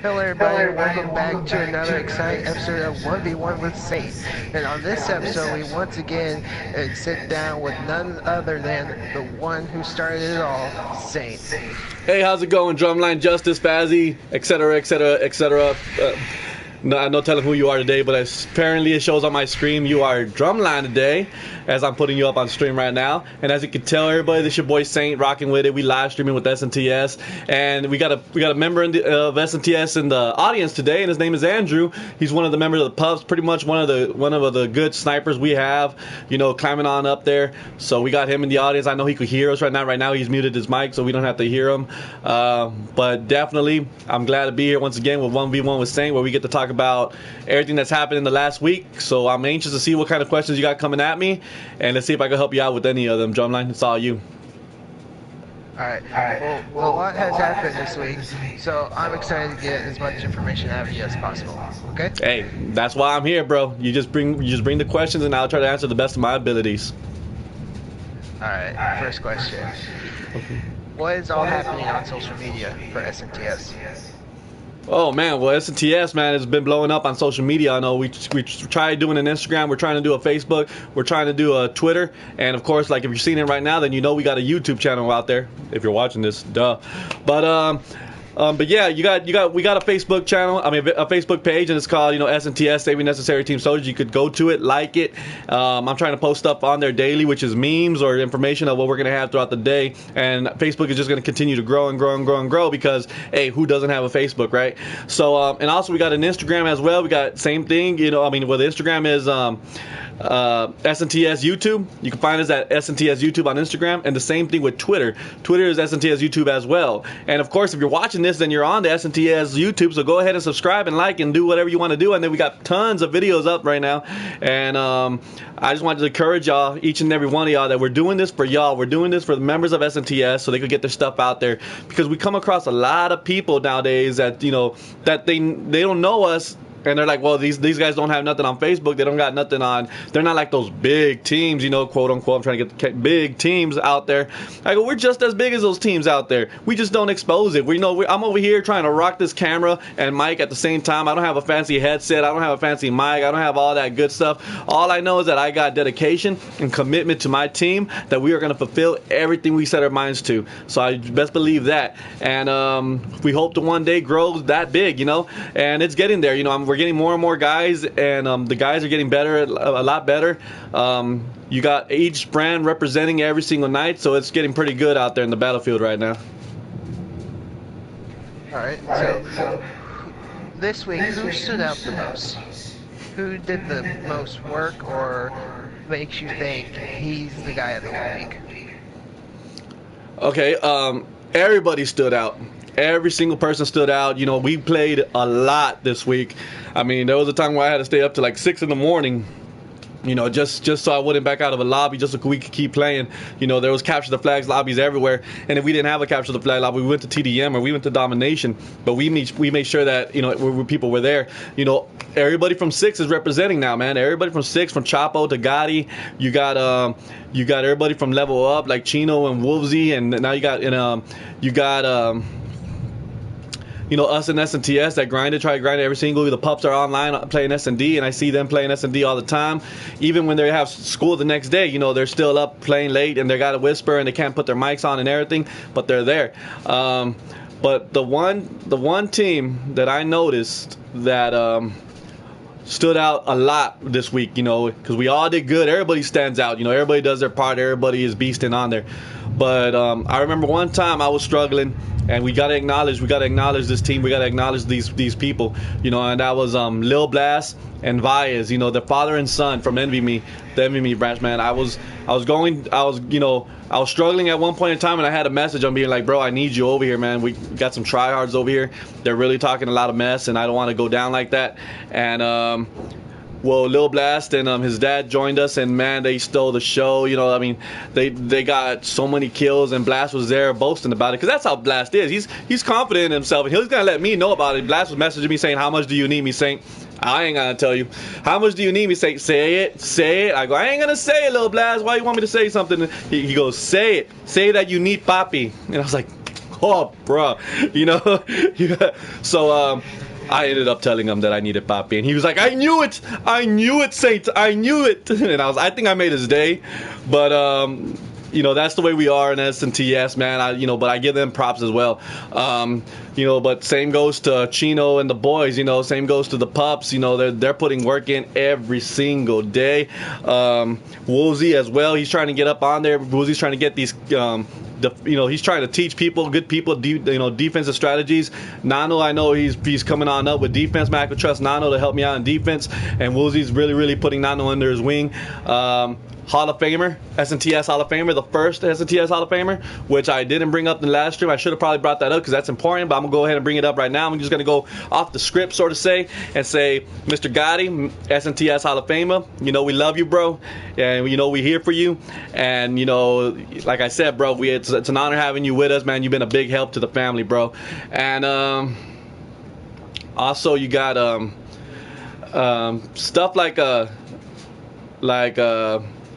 Hello everybody, welcome back to another exciting episode of 1v1 with Saint. And on this episode, we once again sit down with none other than the one who started it all, Saint. Hey, how's it going? Drumline Justice, Fazzy, etc., etc., etc. No telling who you are today, but apparently it shows on my stream you are Drumline today, as I'm putting you up on stream right now. And as you can tell, everybody, this is your boy Saint rocking with it. We live streaming with SNTS, and we got a member of SNTS in the audience today, and his name is Andrew. He's one of the members of the pubs, pretty much one of the good snipers we have, you know, climbing on up there. So we got him in the audience. I know he could hear us right now. Right now he's muted his mic, so we don't have to hear him. But definitely, I'm glad to be here once again with 1v1 with Saint, where we get to talk about everything that's happened in the last week. So I'm anxious to see what kind of questions you got coming at me, and let's see if I can help you out with any of them. Drumline, it's all you. Alright, well, a lot has happened this week, so I'm excited to get as much information out of you as possible, okay? Hey, that's why I'm here, bro. You just bring the questions, and I'll try to answer the best of my abilities. Alright, first question. What is all happening on social media for SNTS? Oh man, well SNTS man has been blowing up on social media. I know we tried doing an Instagram, we're trying to do a Facebook, we're trying to do a Twitter, and of course, like if you're seeing it right now, then you know we got a YouTube channel out there. If you're watching this, duh. But yeah, we got a Facebook channel. I mean, a Facebook page, and it's called, you know, SNTS Saving Necessary Team Soldiers. You could go to it, like it. I'm trying to post stuff on there daily, which is memes or information of what we're gonna have throughout the day. And Facebook is just gonna continue to grow and grow and grow and grow because, hey, who doesn't have a Facebook, right? So, and also we got an Instagram as well. We got same thing, you know. I mean, well, the Instagram is SNTS YouTube. You can find us at SNTS YouTube on Instagram, and the same thing with Twitter. Twitter is SNTS YouTube as well. And of course, if you're watching this, then you're on the SNTS YouTube, so go ahead and subscribe and like and do whatever you want to do. And then we got tons of videos up right now, and I just wanted to encourage y'all, each and every one of y'all, that we're doing this for y'all. We're doing this for the members of SNTS so they could get their stuff out there, because we come across a lot of people nowadays that, you know, that they don't know us. And they're like, well, these guys don't have nothing on Facebook. They don't got nothing on. They're not like those big teams, you know, quote unquote. I'm trying to get the big teams out there. I go, we're just as big as those teams out there. We just don't expose it. I'm over here trying to rock this camera and mic at the same time. I don't have a fancy headset. I don't have a fancy mic. I don't have all that good stuff. All I know is that I got dedication and commitment to my team, that we are going to fulfill everything we set our minds to. So I best believe that. And we hope to one day grow that big, you know. And it's getting there. You know, we're getting more and more guys, and the guys are getting better, a lot better. You got each brand representing every single night, so it's getting pretty good out there in the battlefield right now. Alright, so this week, who stood out the most? Who did the most work, or makes you think he's the guy of the week? Okay, everybody stood out. Every single person stood out. You know, we played a lot this week. I mean, there was a time where I had to stay up to like 6 in the morning, you know, just so I wouldn't back out of a lobby, just so we could keep playing. You know, there was capture the flags lobbies everywhere, and if we didn't have a capture the flag lobby, we went to TDM or we went to domination. But we made sure that, you know, people were there. You know, everybody from 6 is representing now, man. Everybody from 6, from Chapo to Gotti. You got everybody from level up like Chino and Wolvesy, and now you got you know, us in SNTS that try to grind every single. The pups are online playing S&D, and I see them playing S&D all the time. Even when they have school the next day, you know, they're still up playing late, and they got to whisper, and they can't put their mics on and everything, but they're there. But the one team that I noticed that stood out a lot this week, you know, because we all did good. Everybody stands out, you know. Everybody does their part. Everybody is beasting on there. But I remember one time I was struggling, and we gotta acknowledge this team. We gotta acknowledge these people, you know. And that was Lil Blast and Vias, you know, the father and son from Envy Me, the Envy Me branch, man. I was struggling at one point in time, and I had a message on being like, bro, I need you over here, man. We got some tryhards over here. They're really talking a lot of mess, and I don't want to go down like that. And well, Lil Blast and his dad joined us, and man, they stole the show. You know, I mean, they got so many kills, and Blast was there boasting about it, because that's how Blast is. He's confident in himself, and he's gonna let me know about it. Blast was messaging me saying, how much do you need me? Saying, I ain't gonna tell you. How much do you need me? Say it. I go, I ain't gonna say it, Lil Blast. Why you want me to say something? He goes, say it. Say that you need Papi. And I was like, up, bro. You know. Yeah. So I ended up telling him that I needed Papi, and he was like, I knew it, Saint, I knew it. And I think I made his day. But you know, that's the way we are in SNTS, man. But I give them props as well. But same goes to Chino and the boys. You know, same goes to the pups. You know, they're putting work in every single day. Woozy as well. He's trying to get up on there. Woozy's trying to get these. He's trying to teach good people, defensive strategies. Nano, I know he's coming on up with defense. Man, I could trust Nano to help me out in defense. And Woozy's really putting Nano under his wing. Hall of Famer, SNTS Hall of Famer, the first SNTS Hall of Famer, which I didn't bring up in the last stream. I should have probably brought that up because that's important, but I'm going to go ahead and bring it up right now. I'm just going to go off the script, sort of say, Mr. Gotti, SNTS Hall of Famer, you know, we love you, bro, and, you know, we're here for you, and, you know, like I said, bro, it's an honor having you with us, man. You've been a big help to the family, bro. And also you got stuff like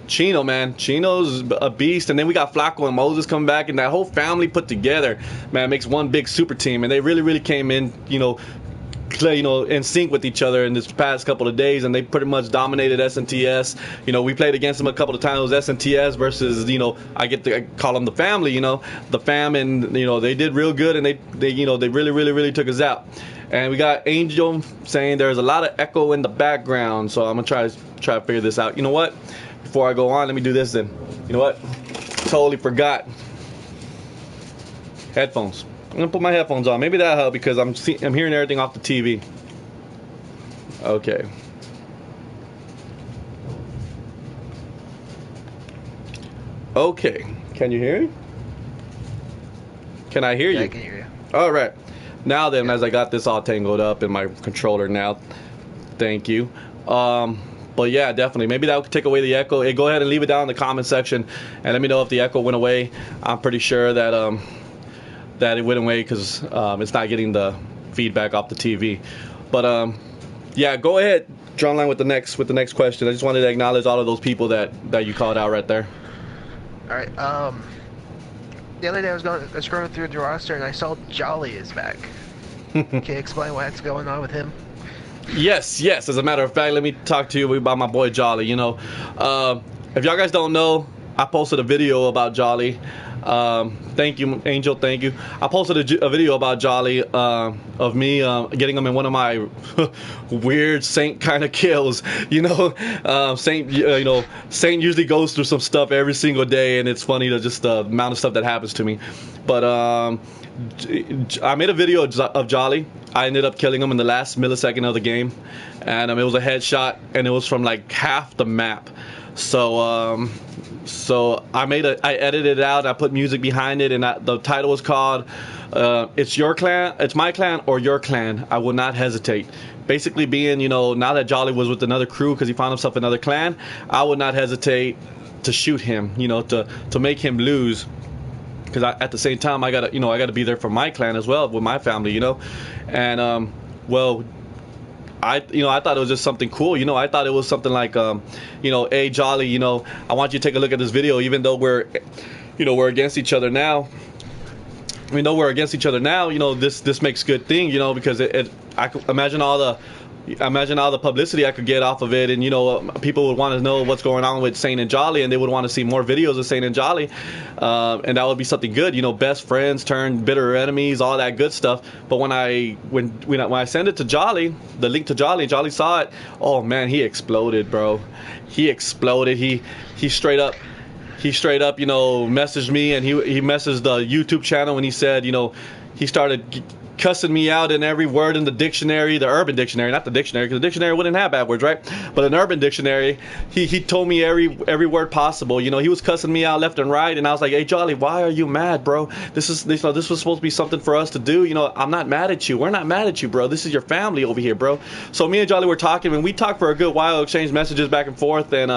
Chino, man. Chino's a beast, and then we got Flacco and Moses coming back, and that whole family put together, man, makes one big super team, and they really came in, in sync with each other in this past couple of days, and they pretty much dominated SNTS. You know, we played against them a couple of times. It was SNTS versus, I get to call them the family, the fam, and they did real good, and they really took us out. And we got Angel saying there's a lot of echo in the background, so I'm gonna try to figure this out. You know what? Before I go on, let me do this then. You know what? Totally forgot. Headphones. I'm gonna put my headphones on. Maybe that'll help because I'm hearing everything off the TV. Okay. Okay. Can you hear me? Can I hear you? I can hear you. All right. Now then, as I got this all tangled up in my controller now, thank you. But yeah, definitely. Maybe that could take away the echo. Hey, go ahead and leave it down in the comment section and let me know if the echo went away. I'm pretty sure that it went away because it's not getting the feedback off the TV. But yeah, go ahead, Drumline, with the next question. I just wanted to acknowledge all of those people that you called out right there. All right. The other day I was scrolling through the roster and I saw Jolly is back. Can you explain what's going on with him? Yes. As a matter of fact, let me talk to you about my boy Jolly. If y'all guys don't know, I posted a video about Jolly. Thank you, Angel. Thank you. I posted a video about Jolly of me getting him in one of my weird Saint kind of kills. Saint usually goes through some stuff every single day, and it's funny to just the amount of stuff that happens to me. But I made a video of Jolly. I ended up killing him in the last millisecond of the game, and it was a headshot, and it was from like half the map. So I edited it out. I put music behind it, and the title was called "It's Your Clan, It's My Clan, or Your Clan. I Will Not Hesitate." Basically, being now that Jolly was with another crew because he found himself another clan, I would not hesitate to shoot him. To make him lose. Because at the same time, I gotta be there for my clan as well, with my family, and I thought it was just something cool. I thought it was something like, hey Jolly, I want you to take a look at this video, even though we're against each other now. This makes good thing, because I could imagine all the publicity I could get off of it, and people would want to know what's going on with Saint and Jolly, and they would want to see more videos of Saint and Jolly, and that would be something good, best friends turn bitter enemies, all that good stuff. But when I sent it to Jolly, the link to Jolly saw it. Oh man, he exploded, bro. He exploded. He straight up messaged me, and he messaged the YouTube channel, and he said, he started cussing me out in every word in the dictionary, the urban dictionary, not the dictionary, because the dictionary wouldn't have bad words, right? But an urban dictionary, he told me every word possible. He was cussing me out left and right, and I was like, hey Jolly, why are you mad, bro? This was supposed to be something for us to do. I'm not mad at you. We're not mad at you, bro. This is your family over here, bro. So me and Jolly were talking, and we talked for a good while, exchanged messages back and forth, and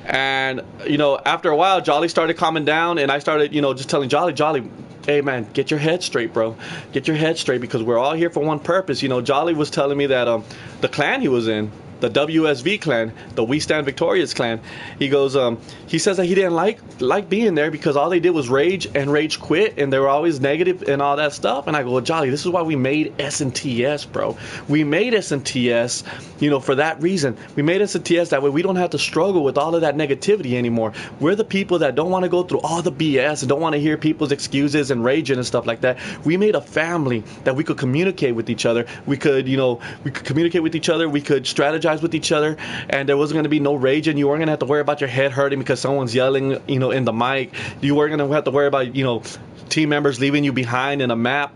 after a while, Jolly started calming down, and I started, just telling Jolly, hey man, get your head straight, bro. Get your head straight, because we're all here for one purpose. Jolly was telling me that the clan he was in, the WSV clan, the We Stand Victorious clan. He goes, he says that he didn't like being there because all they did was rage and rage quit, and they were always negative and all that stuff. And I go, well, Jolly, this is why we made SNTS, bro. We made SNTS, for that reason. We made SNTS that way we don't have to struggle with all of that negativity anymore. We're the people that don't want to go through all the BS and don't want to hear people's excuses and raging and stuff like that. We made a family that we could communicate with each other. We could communicate with each other. We could strategize with each other, and there wasn't going to be no raging. You weren't going to have to worry about your head hurting because someone's yelling, in the mic. You weren't going to have to worry about, team members leaving you behind in a map,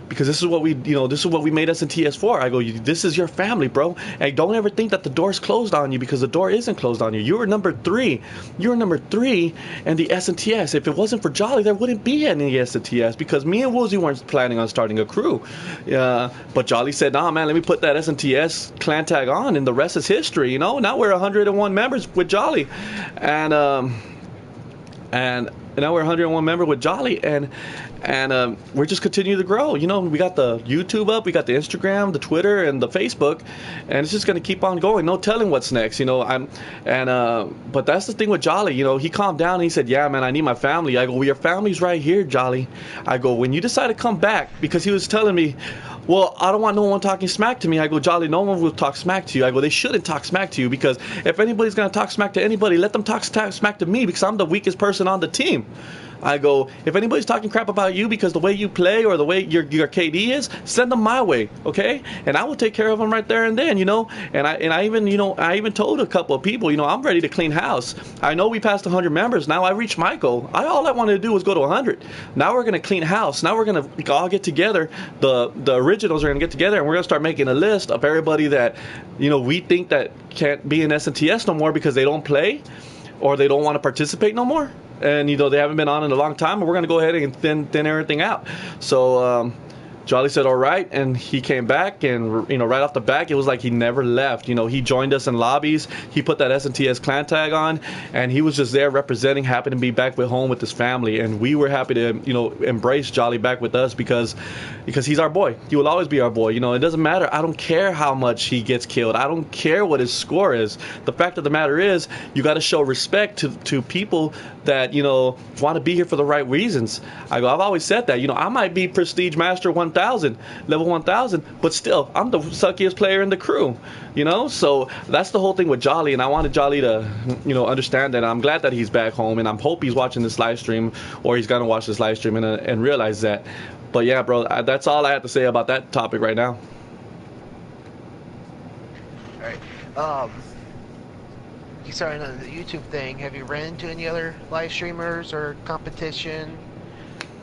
because this is what we made SNTS for. I go, this is your family, bro, and don't ever think that the door's closed on you, because the door isn't closed on you. You were number 3. You're number 3 in the SNTS. If it wasn't for Jolly, there wouldn't be any SNTS, because me and Woozy weren't planning on starting a crew. But Jolly said, nah, man, let me put that SNTS Clan Tag on, and the rest is history. Now we're 101 members with Jolly, and now we're 101 members with Jolly, and we're just continuing to grow. We got the YouTube up, we got the Instagram, the Twitter, and the Facebook, and it's just going to keep on going. No telling what's next. But that's the thing with Jolly. He calmed down and he said, yeah, man, I need my family. I go, well, your family's right here, Jolly. I go, when you decide to come back, because he was telling me, well, I don't want no one talking smack to me. I go, Jolly, no one will talk smack to you. I go, they shouldn't talk smack to you, because if anybody's going to talk smack to anybody, let them talk smack to me, because I'm the weakest person on the team. I go, if anybody's talking crap about you because the way you play or the way your KD is, send them my way, okay? And I will take care of them right there and then, And I even told a couple of people, I'm ready to clean house. I know we passed 100 members. Now I reached my goal. All I wanted to do was go to 100. Now we're going to clean house. Now we're going to all get together. The originals are going to get together, and we're going to start making a list of everybody that, we think that can't be in SNTS no more because they don't play or they don't want to participate no more. And, they haven't been on in a long time, and we're going to go ahead and thin everything out. So, Jolly said, all right, and he came back, and, right off the back, it was like he never left. He joined us in lobbies. He put that SNTS Clan Tag on, and he was just there representing, happy to be back with home with his family. And we were happy to, embrace Jolly back with us because he's our boy. He will always be our boy. It doesn't matter. I don't care how much he gets killed. I don't care what his score is. The fact of the matter is, you got to show respect to people that, want to be here for the right reasons. I've always said that. I might be Prestige Master 1000, level 1000, but still, I'm the suckiest player in the crew, So that's the whole thing with Jolly, and I wanted Jolly to, understand that. I'm glad that he's back home, and I hope he's watching this live stream, or he's going to watch this live stream and realize that. But yeah, bro, that's all I have to say about that topic right now. All right. You started on the YouTube thing. Have you ran into any other live streamers or competition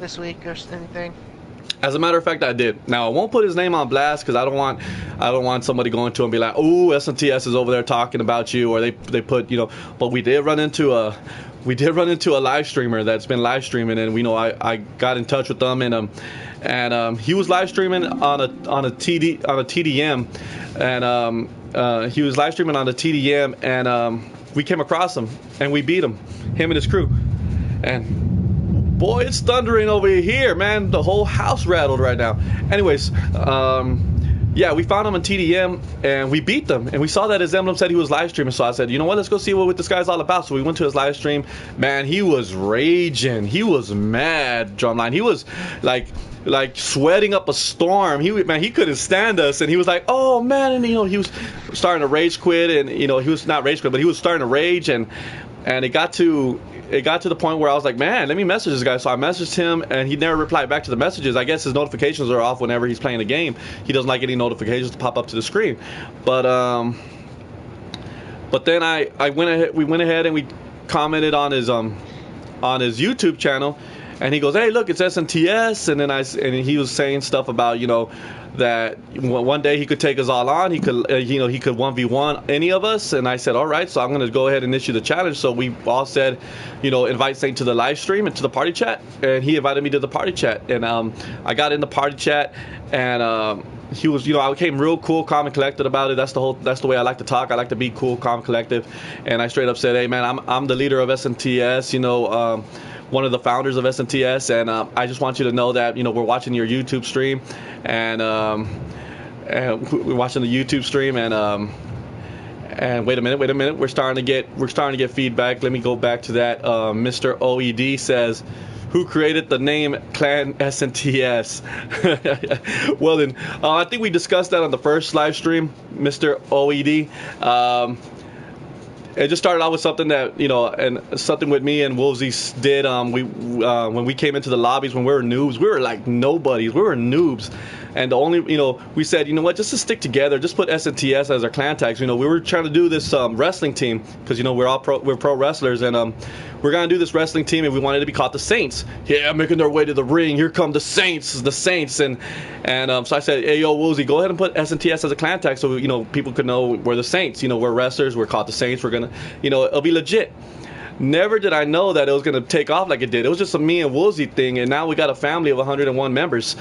this week or anything? As a matter of fact, I did. Now, I won't put his name on blast because I don't want somebody going to him and be like, "Oh, SNTS is over there talking about you," or they put, But we did run into a live streamer that's been live streaming, and I got in touch with them, and he was live streaming on a TDM, and he was live streaming on a TDM, and we came across him and we beat him and his crew, and boy, it's thundering over here, man. The whole house rattled right now. Anyways, yeah, we found him on TDM and we beat them, and we saw that his emblem said he was live streaming, so I said, you know what, let's go see what this guy's all about. So we went to his live stream. Man, he was raging. He was mad, Drumline. He was like sweating up a storm. He couldn't stand us, and he was like, oh man, and he was starting to rage quit, and he was not rage quit, but he was starting to rage, and it got to the point where I was like, man, let me message this guy. So I messaged him, and he never replied back to the messages. I guess his notifications are off whenever he's playing a game. He doesn't like any notifications to pop up to the screen. But then we went ahead and we commented on his YouTube channel, and he goes, hey, look, it's SNTS, and he was saying stuff about, that one day he could take us all on. He could 1v1 any of us. And I said, all right, so I'm going to go ahead and issue the challenge. So we all said, invite Saint to the live stream and to the party chat. And he invited me to the party chat. And I got in the party chat, and he was, I became real cool, calm, and collected about it. That's the way I like to talk. I like to be cool, calm, collective. And I straight up said, hey, man, I'm the leader of SNTS, one of the founders of SNTS, and I just want you to know that we're watching your YouTube stream, and and we're watching the YouTube stream, and wait a minute, we're starting to get feedback. Let me go back to that. Mr. OED says, who created the name Clan SNTS? Well then, I think we discussed that on the first live stream, Mr. OED. It just started out with something that, and something with me and Wolvesy did. When we came into the lobbies, when we were noobs, we were like nobodies. We were noobs. And the only, we said, you know what, just to stick together, just put SNTS as our clan tags. We were trying to do this wrestling team because, we're pro wrestlers, and we're going to do this wrestling team, and we wanted to be called the Saints. Yeah, making their way to the ring. Here come the Saints. And so I said, hey, yo, Woozy, go ahead and put SNTS as a clan tag so, people could know we're the Saints. We're wrestlers. We're called the Saints. We're going to, it'll be legit. Never did I know that it was going to take off like it did. It was just a me and Woolsey thing, and now we got a family of 101 members.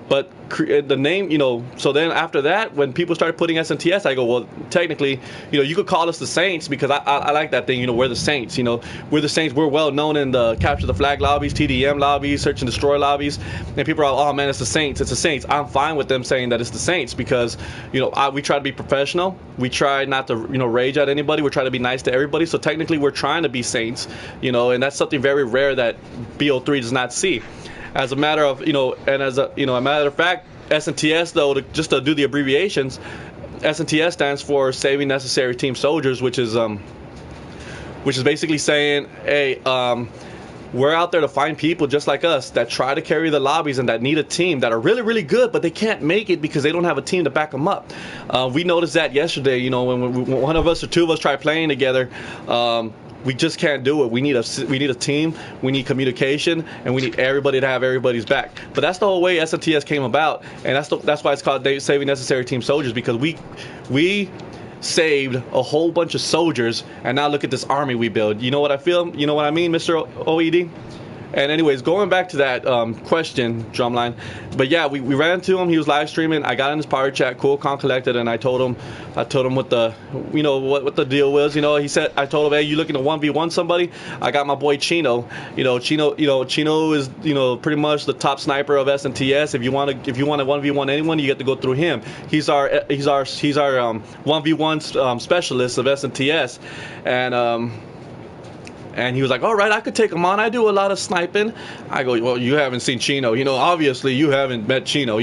But the name, so then after that, when people started putting SNTS, I go, well, technically, you could call us the Saints because I like that thing. We're the Saints. We're the Saints. We're well known in the capture the flag lobbies, TDM lobbies, search and destroy lobbies, and people are like, oh man, it's the Saints. It's the Saints. I'm fine with them saying that it's the Saints because we try to be professional. We try not to rage at anybody. We try to be nice to everybody. So technically, we're trying to be Saints. And that's something very rare that BO3 does not see. As a matter of, and as a matter of fact, SNTS, though, just to do the abbreviations, SNTS stands for Saving Necessary Team Soldiers, which is basically saying, hey, we're out there to find people just like us that try to carry the lobbies and that need a team that are really, really good, but they can't make it because they don't have a team to back them up. We noticed that yesterday, when one of us or two of us tried playing together. We just can't do it. We need a team. We need communication, and we need everybody to have everybody's back. But that's the whole way SNTS came about, and that's why it's called Saving Necessary Team Soldiers, because we saved a whole bunch of soldiers, and now look at this army we build. You know what I feel? You know what I mean, Mr. OED? And anyways, going back to that question, Drumline. But yeah, we ran into him. He was live streaming. I got in his power chat, cool, calm, collected, and I told him what the, what the deal was. He said, I told him, hey, you looking to 1v1 somebody? I got my boy Chino. Chino is pretty much the top sniper of SNTS. If you want to 1v1 anyone, you get to go through him. He's our 1v1 specialist of SNTS, and he was like, all right, I could take him on. I do a lot of sniping. I go, well, you haven't seen Chino. Obviously you haven't met Chino,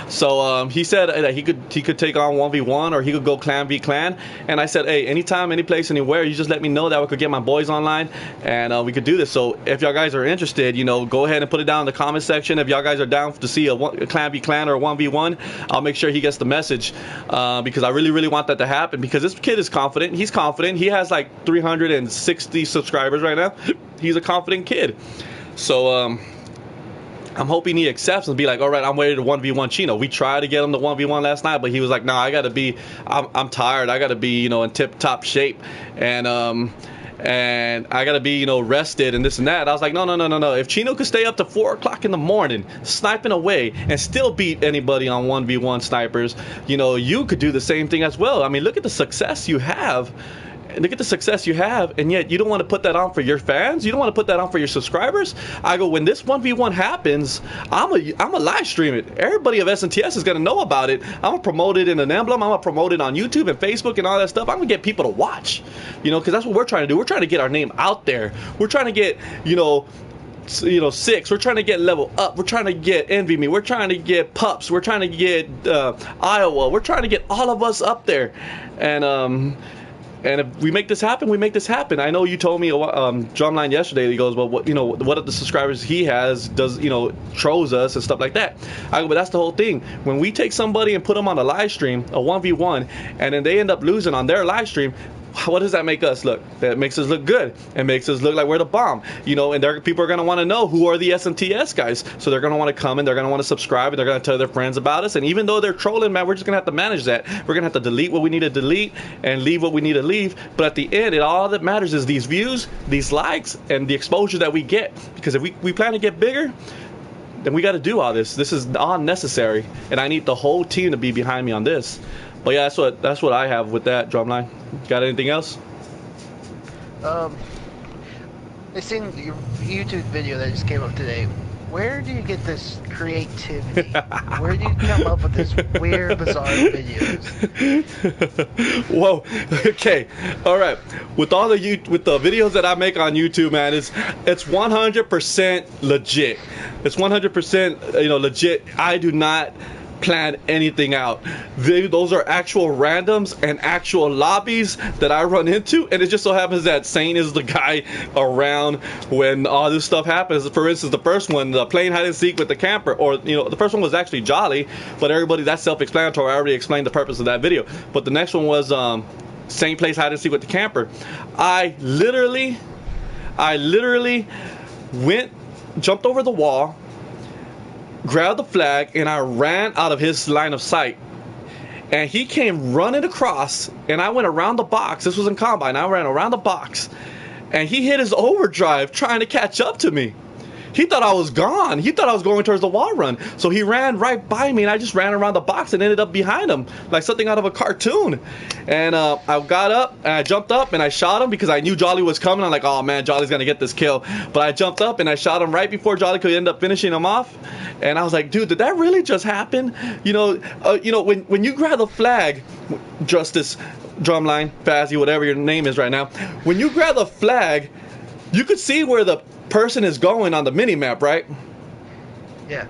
So he said that he could take on 1v1 or he could go clan v clan. And I said, hey, anytime, any place, anywhere, you just let me know that we could get my boys online and we could do this. So if y'all guys are interested, go ahead and put it down in the comment section. If y'all guys are down to see a clan v clan or a 1v1, I'll make sure he gets the message because I really, really want that to happen because this kid is confident. He's confident. He has like 360 subscribers right now. He's a confident kid. So I'm hoping he accepts and be like, all right, I'm ready to 1v1 Chino. We tried to get him to 1v1 last night, but he was like, no, I gotta be, I'm tired. I gotta be, in tip top shape. And I gotta be, rested and this and that. I was like, no. If Chino could stay up to 4 o'clock in the morning, sniping away, and still beat anybody on 1v1 snipers, you could do the same thing as well. I mean, look at the success you have. Look at the success you have, and yet you don't want to put that on for your fans. You don't want to put that on for your subscribers. I go, when this 1v1 happens, I'm a live stream it. Everybody of SNTS is gonna know about it. I'm gonna promote it in an emblem. I'm gonna promote it on YouTube and Facebook and all that stuff. I'm gonna get people to watch, because that's what we're trying to do. We're trying to get our name out there. We're trying to get, 6. We're trying to get level up. We're trying to get Envy Me. We're trying to get Pups. We're trying to get Iowa. We're trying to get all of us up there, and if we make this happen, we make this happen. I know you told me Drumline yesterday. He goes, well, what if the subscribers he has does trolls us and stuff like that? I go, but that's the whole thing. When we take somebody and put them on a live stream, a 1v1, and then they end up losing on their live stream, what does that make us look? That makes us look good. It makes us look like we're the bomb. And people are going to want to know who are the SNTS guys. So they're going to want to come and they're going to want to subscribe and they're going to tell their friends about us. And even though they're trolling, man, we're just going to have to manage that. We're going to have to delete what we need to delete and leave what we need to leave. But at the end, all that matters is these views, these likes, and the exposure that we get. Because if we plan to get bigger, then we got to do all this. This is all necessary. And I need the whole team to be behind me on this. But yeah, that's what I have with that, Drumline. Got anything else? I seen your YouTube video that just came up today. Where do you get this creativity? Where do you come up with these weird, bizarre videos? Whoa. Okay. All right. With all the with the videos that I make on YouTube, man, it's 100% legit. It's 100% legit. I do not plan anything out. Those are actual randoms and actual lobbies that I run into, and it just so happens that Saint is the guy around when all this stuff happens. For instance, the first one, the playing hide and seek with the camper, or the first one was actually Jolly, but everybody, that's self-explanatory. I already explained the purpose of that video. But the next one was Saint plays hide and seek with the camper. I literally jumped over the wall, grabbed the flag, and I ran out of his line of sight. And he came running across, and I went around the box. This was in Combine. I ran around the box, and he hit his overdrive trying to catch up to me. He thought I was gone. He thought I was going towards the wall run. So he ran right by me, and I just ran around the box and ended up behind him, like something out of a cartoon. And I got up, and I jumped up, and I shot him because I knew Jolly was coming. I'm like, oh, man, Jolly's going to get this kill. But I jumped up, and I shot him right before Jolly could end up finishing him off. And I was like, dude, did that really just happen? When you grab the flag, Justice, Drumline, Fazzy, whatever your name is right now, when you grab the flag, you could see where the person is going on the mini map, right? Yeah.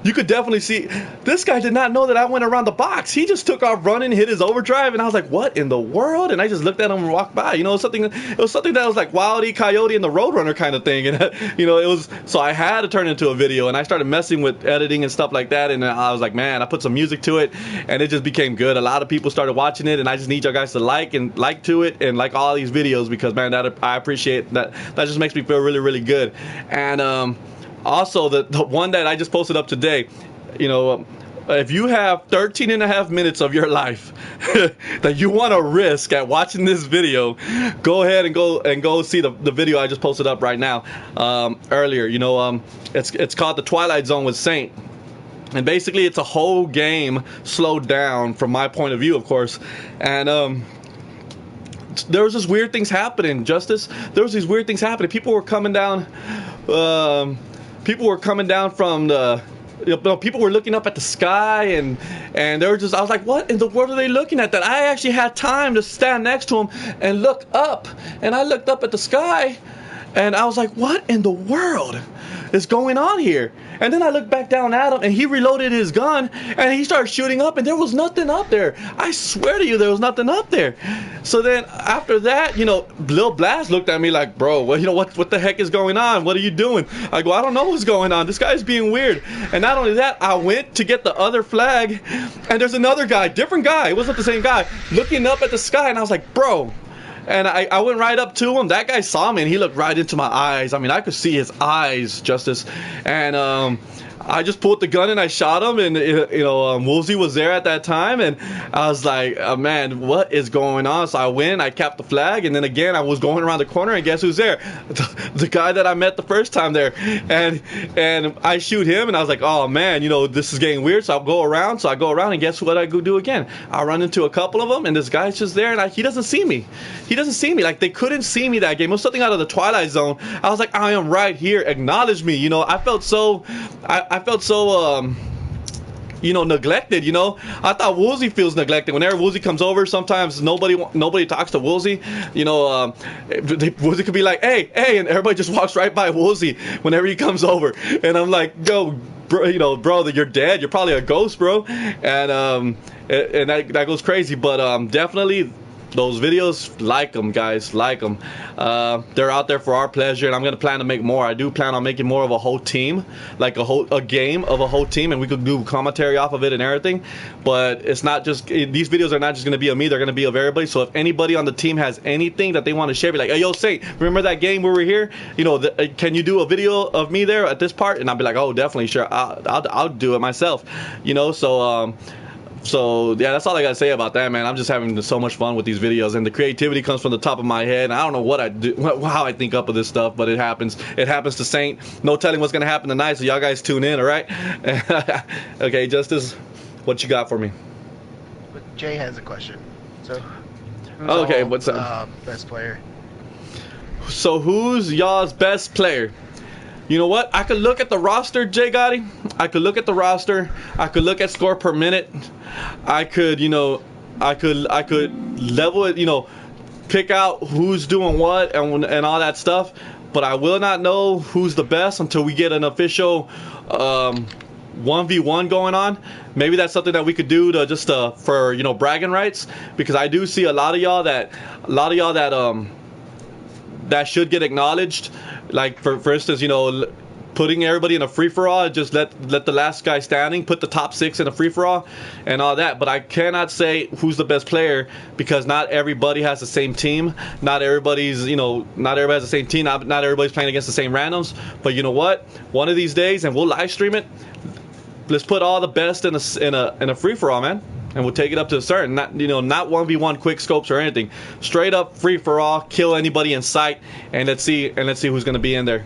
You could definitely see. This guy did not know that I went around the box. He just took off running, hit his overdrive, and I was like, what in the world? And I just looked at him and walked by. It was something that was like Wile E. Coyote and the Roadrunner kind of thing. And it was, so I had to turn it into a video, and I started messing with editing and stuff like that. And I was like, man, I put some music to it, and it just became good. A lot of people started watching it, and I just need you guys to like to it and like all these videos, because man, that I appreciate that. That just makes me feel really, really good. And also, the one that I just posted up today, if you have 13 and a half minutes of your life that you want to risk at watching this video, go ahead and go see the video I just posted up right now, earlier. It's called The Twilight Zone with Saint. And basically, it's a whole game slowed down from my point of view, of course. And there was just weird things happening, Justice. There was these weird things happening. People were coming down. People were coming down from the. People were looking up at the sky, and they were just. I was like, what in the world are they looking at? That I actually had time to stand next to them and look up, and I looked up at the sky, and I was like, what in the world is going on here? And then I looked back down at him, and he reloaded his gun, and he started shooting up, and there was nothing up there. I swear to you, there was nothing up there. So then after that, Lil Blast looked at me like, bro, what the heck is going on? What are you doing? I go, I don't know what's going on. This guy's being weird. And not only that, I went to get the other flag, and there's another guy, different guy. It wasn't the same guy, looking up at the sky, and I was like, bro. And I went right up to him. That guy saw me, and he looked right into my eyes. I mean, I could see his eyes, Justice. And I just pulled the gun and I shot him. And Woolsey was there at that time, and I was like, man, what is going on? So I went, I capped the flag, and then again I was going around the corner, and guess who's there? The guy that I met the first time there. And I shoot him, and I was like, oh man, this is getting weird. So I'll go around. So I go around, and guess what I go do again? I run into a couple of them, and this guy's just there, and he doesn't see me. He doesn't see me. Like, they couldn't see me that game. It was something out of the Twilight Zone. I was like, I am right here. Acknowledge me. I felt so neglected. I thought Woolsey feels neglected. Whenever Woolsey comes over, sometimes nobody talks to Woolsey. Woolsey could be like, hey, and everybody just walks right by Woolsey whenever he comes over. And I'm like, yo, bro, you're dead. You're probably a ghost, bro. And that goes crazy. But definitely, those videos, like them, guys, like them. They're out there for our pleasure, and I'm gonna plan to make more. I do plan on making more of a whole team, like a game of a whole team, and we could do commentary off of it and everything. But it's not just, these videos are not just gonna be of me, they're gonna be of everybody. So if anybody on the team has anything that they want to share, be like, hey, yo, Saint, remember that game where we were here? Can you do a video of me there at this part? And I'll be like, oh, definitely, sure, I'll do it myself. So yeah, that's all I gotta say about that, man. I'm just having so much fun with these videos, and the creativity comes from the top of my head. And I don't know what I do, how I think up of this stuff, but it happens. It happens to Saint. No telling what's gonna happen tonight, so y'all guys tune in, all right? Okay, Justice, what you got for me? But Jay has a question. So, okay, what's up? Best player. So who's y'all's best player? You know what? I could look at the roster, Jay Gotti. I could look at the roster. I could look at score per minute. I could, I could level it, pick out who's doing what and all that stuff. But I will not know who's the best until we get an official 1v1 going on. Maybe that's something that we could do to just for bragging rights, because I do see a lot of y'all that that should get acknowledged. Like for instance, putting everybody in a free-for-all, just let the last guy standing put the top 6 in a free-for-all and all that. But I cannot say who's the best player, because not everybody has the same team. Not everybody has the same team. Not everybody's playing against the same randoms. But you know what? One of these days, and we'll live stream it. Let's put all the best in a free-for-all, man. And we'll take it up to a certain, not 1v1 quick scopes or anything. Straight up free-for-all, kill anybody in sight, and let's see who's going to be in there.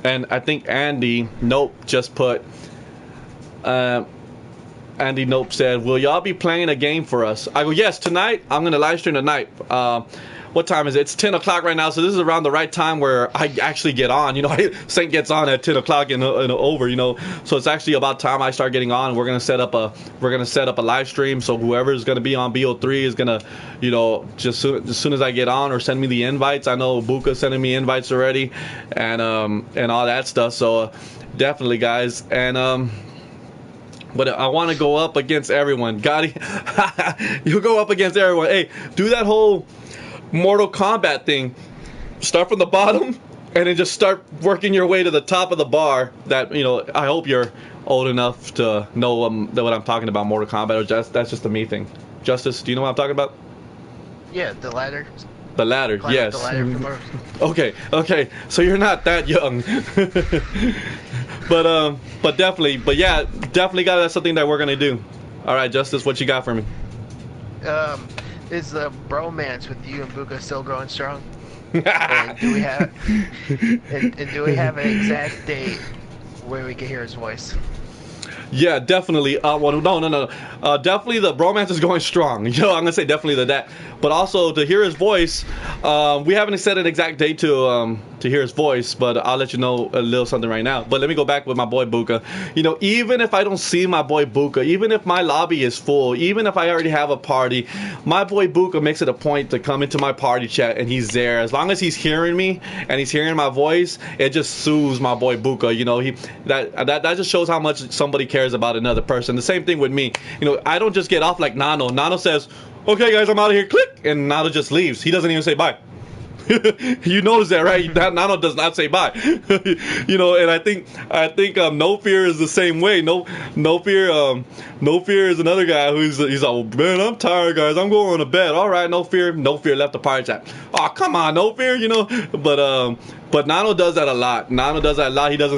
And I think Andy Nope just put, Andy Nope said, will y'all be playing a game for us? I go, yes, tonight. I'm going to live stream tonight. What time is it? It's 10 o'clock right now, so this is around the right time where I actually get on. Saint gets on at 10 o'clock and over, so it's actually about time I start getting on. We're gonna set up a live stream, so whoever's gonna be on BO3 is gonna, just as soon as I get on, or send me the invites. I know Buka's sending me invites already, and all that stuff. So definitely, guys, and but I want to go up against everyone. Gotti, you go up against everyone. Hey, do that whole Mortal Kombat thing. Start from the bottom and then just start working your way to the top of the bar. That I hope you're old enough to know what I'm talking about, Mortal Kombat, or that's just a me thing. Justice, do you know what I'm talking about? Yeah, the ladder. The ladder, Climb yes. the ladder from Okay. So you're not that young. but definitely that's something that we're gonna do. All right, Justice, what you got for me? Is the bromance with you and Buka still growing strong? And do we have an exact date where we can hear his voice? Yeah, definitely. No. Definitely the bromance is going strong. I'm gonna say definitely that. But also to hear his voice, we haven't set an exact date to hear his voice, but I'll let you know a little something right now. But let me go back with my boy Buka. Even if I don't see my boy Buka, even if my lobby is full, even if I already have a party, my boy Buka makes it a point to come into my party chat, and he's there. As long as he's hearing me and he's hearing my voice, it just soothes my boy Buka. That just shows how much somebody cares about another person. The same thing with me. I don't just get off like Nano. Nano says, okay guys, I'm out of here, click, and Nano just leaves. He doesn't even say bye. You notice that, right? Nano does not say bye. And I think No Fear is the same way. No Fear is another guy he's like, man, I'm tired, guys, I'm going to bed. All right, No Fear left the party chat. Oh, come on, No Fear, but Nano does that a lot.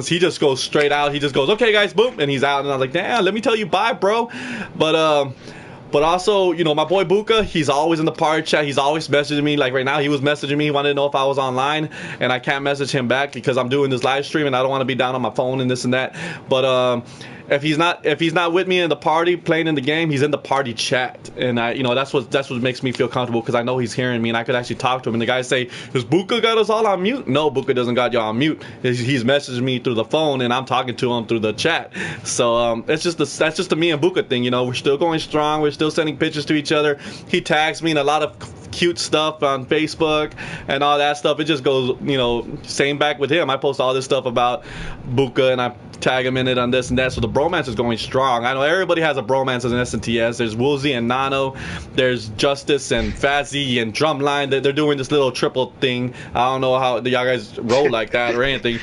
He just goes straight out. He just goes, okay guys, boom, and he's out. And I was like, damn, let me tell you bye, bro. But also, my boy Buka, he's always in the party chat. He's always messaging me. Like right now, he was messaging me. He wanted to know if I was online, and I can't message him back because I'm doing this live stream and I don't want to be down on my phone and this and that. But if he's not with me in the party playing in the game, he's in the party chat, and that's what makes me feel comfortable, because I know he's hearing me and I could actually talk to him. And the guys say, "Has Buka got us all on mute?" No, Buka doesn't got y'all on mute. He's messaging me through the phone and I'm talking to him through the chat. So that's just the me and Buka thing. We're still going strong. We're still sending pictures to each other. He tags me in a lot of cute stuff on Facebook and all that stuff. It just goes, same back with him. I post all this stuff about Buka and I tag him in it on this and that. So the bromance is going strong. I know everybody has a bromance as an SNTS. There's Woolsey and Nano. There's Justice and Fazzy and Drumline. They're doing this little triple thing. I don't know how y'all guys roll like that or anything.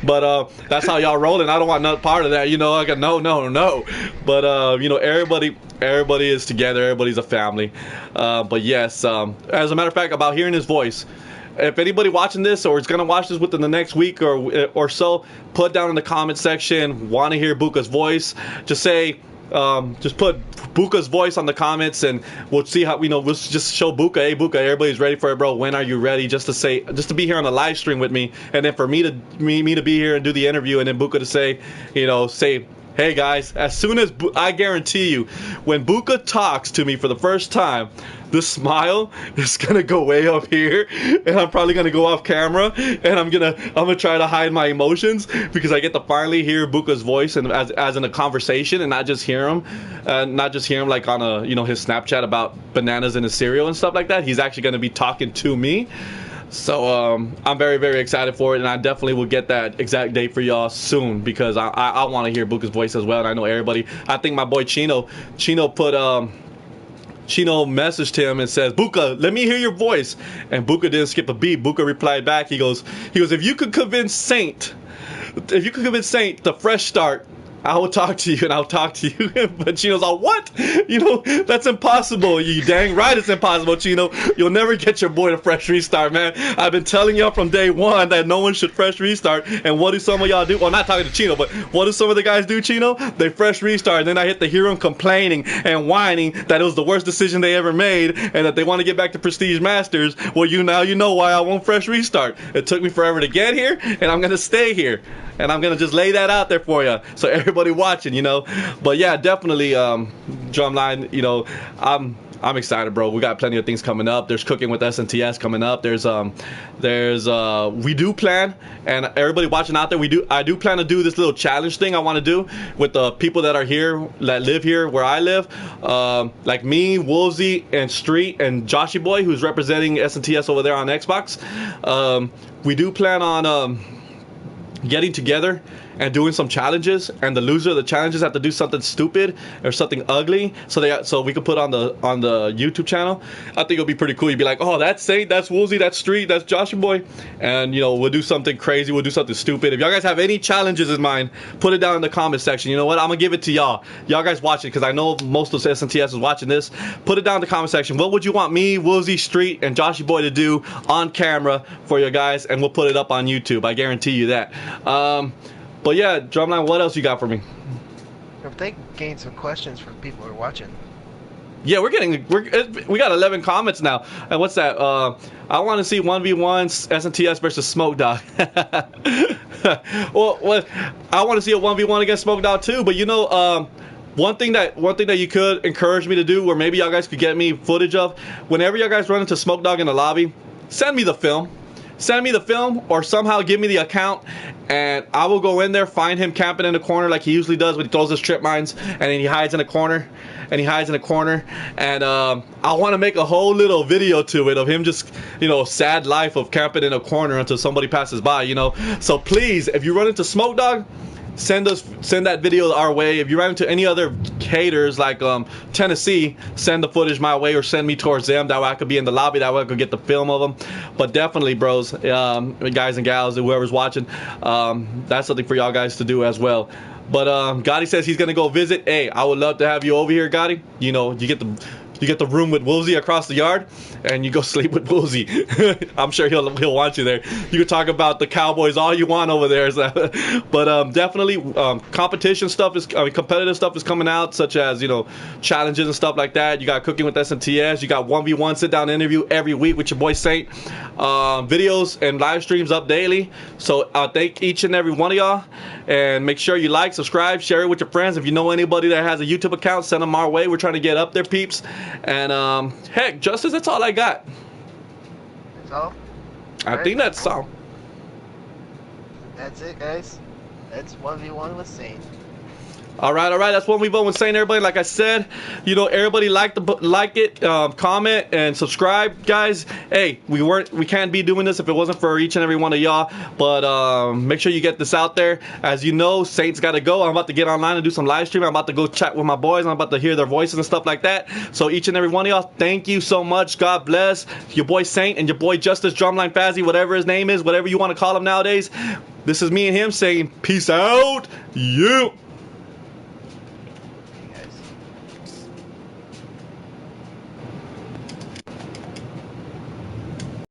But that's how y'all roll, and I don't want no part of that. I got no. But everybody is together. Everybody's a family. But yes, as a matter of fact, about hearing his voice, if anybody watching this or is going to watch this within the next week or so, put down in the comment section, want to hear Buka's voice, just say, just put Buka's voice on the comments, and we'll see how, we'll just show Buka, hey Buka, everybody's ready for it, bro, when are you ready, just to be here on the live stream with me, and then for me to be here and do the interview, and then Buka to say Hey guys, as soon as I guarantee you, when Buka talks to me for the first time, the smile is gonna go way up here, and I'm probably gonna go off camera, and I'm gonna try to hide my emotions because I get to finally hear Buka's voice and as in a conversation, and not just hear him, like on a his Snapchat about bananas in his cereal and stuff like that. He's actually gonna be talking to me. So I'm very, very excited for it, and I definitely will get that exact date for y'all soon because I want to hear Buka's voice as well, and I know everybody. I think my boy Chino messaged him and says, Buka, let me hear your voice. And Buka didn't skip a beat. Buka replied back. He goes, if you could convince Saint, the fresh start, I will talk to you, and I'll talk to you. But Chino's like, what? That's impossible. You dang right it's impossible, Chino. You'll never get your boy to fresh restart, man. I've been telling y'all from day one that no one should fresh restart. And what do some of y'all do? Well, not talking to Chino, but what do some of the guys do, Chino? They fresh restart. And then I hit to hear them complaining and whining that it was the worst decision they ever made and that they want to get back to Prestige Masters. Well, you know why I won't fresh restart. It took me forever to get here, and I'm going to stay here. And I'm going to just lay that out there for you. So everybody watching, But yeah, definitely, Drumline, I'm excited, bro. We got plenty of things coming up. There's cooking with SNTS coming up. There's we do plan, and everybody watching out there, I do plan to do this little challenge thing I want to do with the people that are here, that live here where I live, like me, Woolsey, and Street, and Joshy Boy, who's representing SNTS over there on Xbox. We do plan on getting together and doing some challenges, and the loser of the challenges have to do something stupid or something ugly, so we can put on the YouTube channel. I think it'll be pretty cool. You'd be like, oh, that's Saint, that's Woolsey, that's Street, that's Joshua Boy, and we'll do something crazy, we'll do something stupid. If y'all guys have any challenges in mind, put it down in the comment section. You know what? I'm gonna give it to y'all guys watching, because I know most of SNTS is watching this. Put it down in the comment section. What would you want me, Woolsey, Street, and Joshua Boy to do on camera for you guys, and we'll put it up on YouTube. I guarantee you that. But yeah, Drumline, what else you got for me? If they gain some questions from people who are watching. Yeah, we got 11 comments now. And what's that? I want to see 1v1 SNTS versus Smoke Dog. well, I want to see a 1v1 against Smoke Dog too. But one thing that you could encourage me to do, or maybe y'all guys could get me footage of, whenever y'all guys run into Smoke Dog in the lobby, send me the film. Send me the film, or somehow give me the account, and I will go in there, find him camping in the corner like he usually does when he throws his trip mines, and then he hides in a corner, and I want to make a whole little video to it of him just, sad life of camping in a corner until somebody passes by, So please, if you run into Smoke Dog, send that video our way. If you run into any other haters like Tennessee, send the footage my way, or send me towards them. That way I could be in the lobby. That way I could get the film of them. But definitely, bros, guys and gals, whoever's watching, that's something for y'all guys to do as well. But Gotti says he's gonna go visit. Hey, I would love to have you over here, Gotti. You get the room with Woolsey across the yard, and you go sleep with Woolsey. I'm sure he'll want you there. You can talk about the Cowboys all you want over there. But definitely, competitive stuff is coming out, such as challenges and stuff like that. You got cooking with SNTS. You got 1v1 sit down interview every week with your boy Saint. Videos and live streams up daily. So I thank each and every one of y'all, and make sure you like, subscribe, share it with your friends. If you know anybody that has a YouTube account, send them our way. We're trying to get up there, peeps. And heck, Justice, that's all I got. That's all? I think that's all. That's it, guys. That's 1v1 with Saint. All right. That's what we've been saying, everybody. Like I said, everybody like it, comment, and subscribe, guys. Hey, we can't be doing this if it wasn't for each and every one of y'all. But make sure you get this out there. As you know, Saint's got to go. I'm about to get online and do some live streaming. I'm about to go chat with my boys. I'm about to hear their voices and stuff like that. So each and every one of y'all, thank you so much. God bless your boy Saint and your boy Justice Drumline Fazzy, whatever his name is, whatever you want to call him nowadays. This is me and him saying peace out. You.